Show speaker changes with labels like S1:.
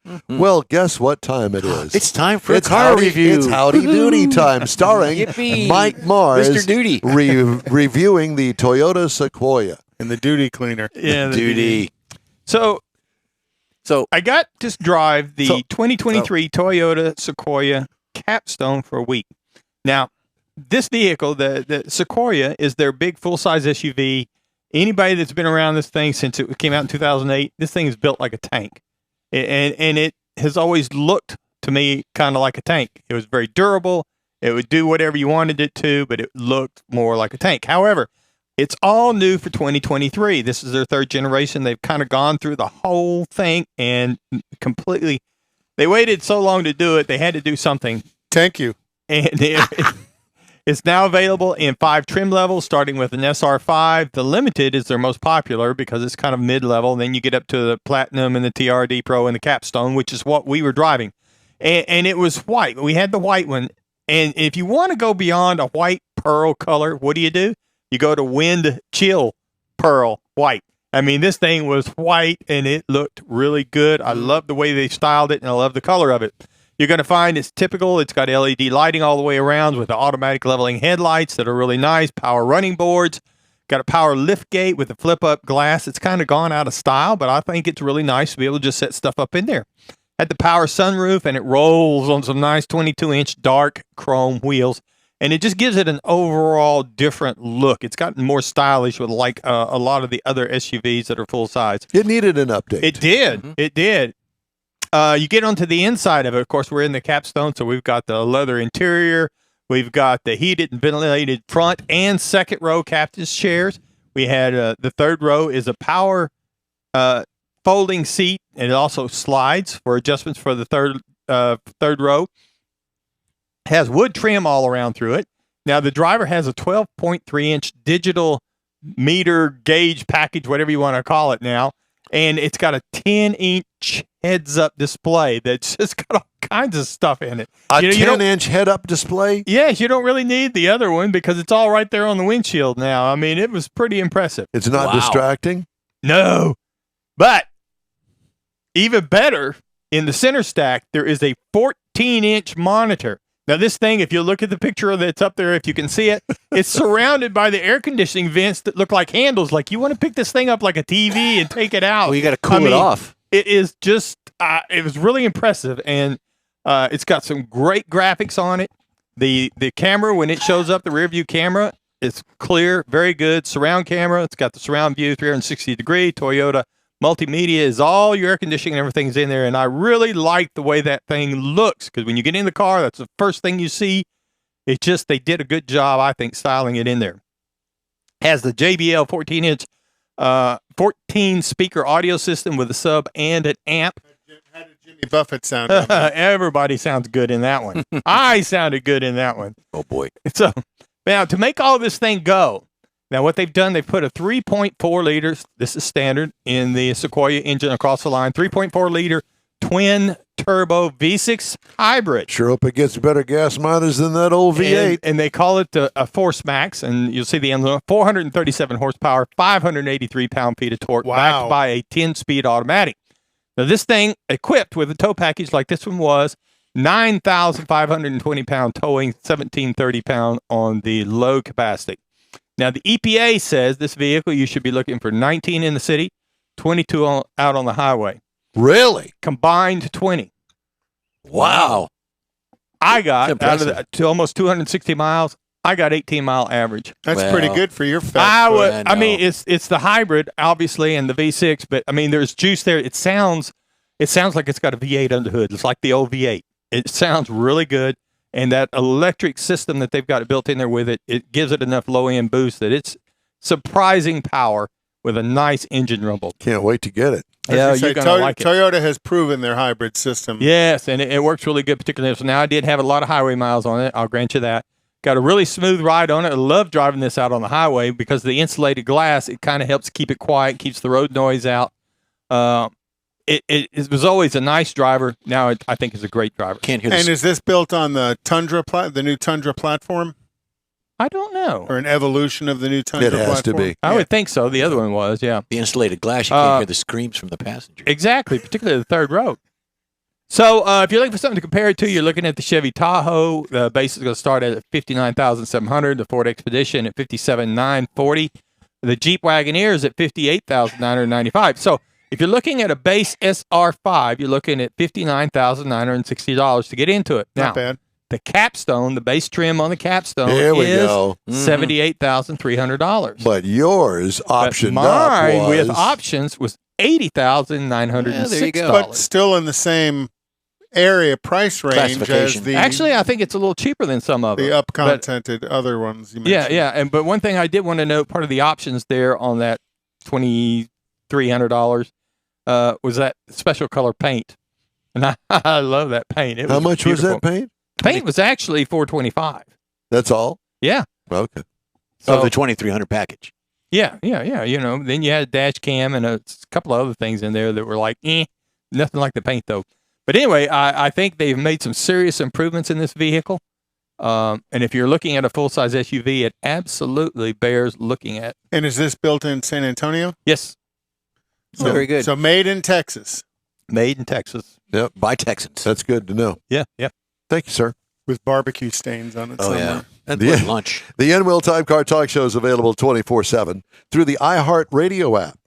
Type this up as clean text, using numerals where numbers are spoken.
S1: Mm-hmm.
S2: Well, guess what time it is?
S1: It's time for a car review.
S2: It's Howdy Doody time, starring
S1: Yippee.
S2: Mike Mars,
S1: Mr. Doody.
S2: reviewing the Toyota Sequoia.
S3: And the duty cleaner.
S4: Yeah, the
S1: Duty.
S4: So
S1: So
S4: I got to drive the 2023 Toyota Sequoia Capstone for a week. Now, this vehicle, the Sequoia, is their big full-size SUV. Anybody that's been around this thing since it came out in 2008, this thing is built like a tank. And it has always looked to me kind of like a tank. It was very durable. It would do whatever you wanted it to, but it looked more like a tank. However, it's all new for 2023. This is their third generation. They've kind of gone through the whole thing and completely. They waited so long to do it, they had to do something.
S3: Thank you.
S4: And it's now available in 5 trim levels, starting with an SR5. The Limited is their most popular because it's kind of mid-level. Then you get up to the Platinum and the TRD Pro and the Capstone, which is what we were driving. And it was white. We had the white one. And if you want to go beyond a white pearl color, what do? You go to wind chill pearl white. I mean, this thing was white and it looked really good. I love the way they styled it and I love the color of it. You're going to find it's typical. It's got LED lighting all the way around with the automatic leveling headlights that are really nice, power running boards, got a power lift gate with a flip-up glass. It's kind of gone out of style, but I think it's really nice to be able to just set stuff up in there. Had the power sunroof, and it rolls on some nice 22-inch dark chrome wheels, and it just gives it an overall different look. It's gotten more stylish with like a lot of the other SUVs that are full-size.
S2: It needed an update.
S4: It did. Mm-hmm. It did. You get onto the inside of it. Of course, we're in the Capstone, so we've got the leather interior. We've got the heated and ventilated front and second row captain's chairs. We had the third row is a power folding seat, and it also slides for adjustments for the third row. Has wood trim all around through it. Now, the driver has a 12.3-inch digital meter gauge package, whatever you want to call it now. And it's got a 10-inch heads-up display that's just got all kinds of stuff in it.
S2: A 10-inch head-up display?
S4: Yes, you don't really need the other one because it's all right there on the windshield now. I mean, it was pretty impressive.
S2: It's not distracting?
S4: No. But even better, in the center stack, there is a 14-inch monitor. Now, this thing, if you look at the picture that's up there, if you can see it, it's surrounded by the air conditioning vents that look like handles. Like, you want to pick this thing up like a TV and take it out.
S1: Well, you got to cool it off.
S4: It is just, it was really impressive. And it's got some great graphics on it. The camera, when it shows up, the rear view camera, it's clear, very good. Surround camera, it's got the surround view, 360-degree. Toyota multimedia is all your air conditioning and everything's in there. And I really like the way that thing looks because when you get in the car, that's the first thing you see. It's just they did a good job, I think, styling it in there. Has the JBL 14-inch 14-speaker audio system with a sub and an amp.
S3: How did Jimmy Buffett sound?
S4: Everybody sounds good in that one. I sounded good in that one.
S1: Oh, boy.
S4: So now to make all this thing go, now what they've done, they've put a 3.4 liters, this is standard, in the Sequoia engine across the line, 3.4 liter twin turbo V6 hybrid.
S2: Sure hope it gets better gas mileage than that old V8.
S4: And they call it a Force Max, and you'll see the emblem, 437 horsepower, 583 pound-feet of torque, backed by a 10-speed automatic. Now, this thing, equipped with a tow package like this one was, 9,520 pound towing, 1,730 pound on the low capacity. Now, the EPA says this vehicle, you should be looking for 19 in the city, 22 out on the highway.
S2: Really?
S4: Combined 20.
S1: Wow.
S4: I got, out of to almost 260 miles, I got 18-mile average.
S3: That's pretty good for your fat.
S4: I mean, it's the hybrid, obviously, and the V6, but, I mean, there's juice there. It sounds like it's got a V8 under the hood. It's like the old V8. It sounds really good. And that electric system that they've got built in there with it, it gives it enough low-end boost that it's surprising power with a nice engine rumble.
S2: Can't wait to get it.
S4: Yeah, you're going to like it.
S3: Toyota has proven their hybrid system.
S4: Yes, and it works really good, particularly. So now I did have a lot of highway miles on it. I'll grant you that. Got a really smooth ride on it. I love driving this out on the highway because the insulated glass, it kind of helps keep it quiet, keeps the road noise out. It was always a nice driver. Now I think it's a great driver.
S1: Can't hear.
S3: And is this built on the Tundra, the new Tundra platform?
S4: I don't know.
S3: Or an evolution of the new Tundra platform?
S2: It has to be.
S4: I would think so. The other one was, yeah.
S1: The insulated glass, you can't hear the screams from the passenger.
S4: Exactly, particularly the third row. So if you're looking for something to compare it to, you're looking at the Chevy Tahoe. The base is going to start at $59,700. The Ford Expedition at $57,940. The Jeep Wagoneer is at $58,995. So if you're looking at a base SR5, you're looking at $59,960 to get into it. Now,
S3: Not bad.
S4: the Capstone, the base trim on the Capstone
S2: Here we
S4: is
S2: go.
S4: $78,300.
S2: But yours optioned
S4: mine
S2: up was
S4: with options was $80,906.
S1: Yeah, there you go.
S3: But still in the same area price range as
S1: Classification.
S3: the
S4: Actually, I think it's a little cheaper than some of them.
S3: the up-contented other ones you
S4: Yeah,
S3: mentioned.
S4: yeah. But one thing I did want to note, part of the options there on that $2,300 was that special color paint. And I love that paint. It
S2: How
S4: was
S2: much was
S4: beautiful.
S2: that paint?
S4: Paint was actually $425.
S2: That's all?
S4: Yeah.
S2: Okay.
S4: So,
S1: Of the 2300 package.
S4: yeah. You know, then you had a dash cam and a couple of other things in there that were like, nothing like the paint though. But anyway, I think they've made some serious improvements in this vehicle. And if you're looking at a full-size SUV, it absolutely bears looking at.
S3: And is this built in San Antonio?
S4: Yes,
S3: So,
S1: Very good.
S3: So made in Texas
S4: made in Texas.
S2: Yep.
S1: By Texans.
S2: That's good to know.
S4: Yeah.
S2: Thank you, sir.
S3: with barbecue stains on it
S1: Oh,
S3: somewhere.
S1: yeah. That's
S2: Yeah.
S1: lunch.
S2: The N-Wheel Time Car Talk Show is available 24/7 through the iHeart Radio app.